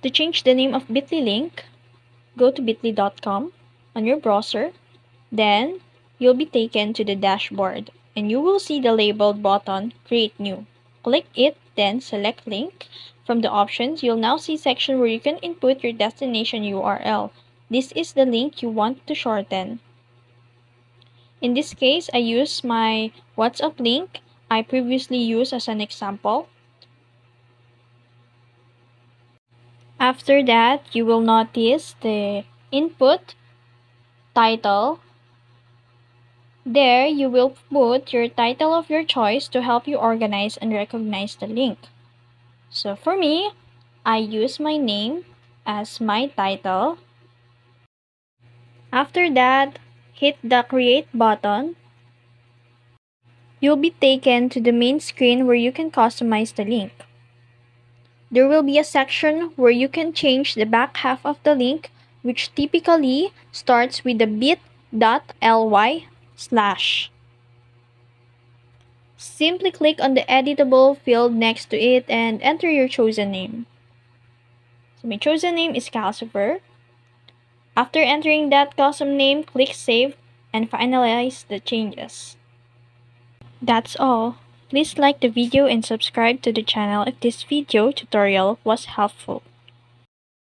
To change the name of Bitly link, go to bitly.com on your browser. Then, you'll be taken to the dashboard and you will see the labeled button Create New. Click it, then select Link. From the options, you'll now see section where you can input your destination URL. This is the link you want to shorten. In this case, I use my WhatsApp link I previously used as an example. After that, you will notice the input title. There, you will put your title of your choice to help you organize and recognize the link. So for me, I use my name as my title. After that, hit the Create button. You'll be taken to the main screen where you can customize the link. There will be a section where you can change the back half of the link, which typically starts with the bit.ly/. Simply click on the editable field next to it and enter your chosen name. So my chosen name is Calcifer. After entering that custom name, click Save and finalize the changes. That's all. Please like the video and subscribe to the channel if this video tutorial was helpful.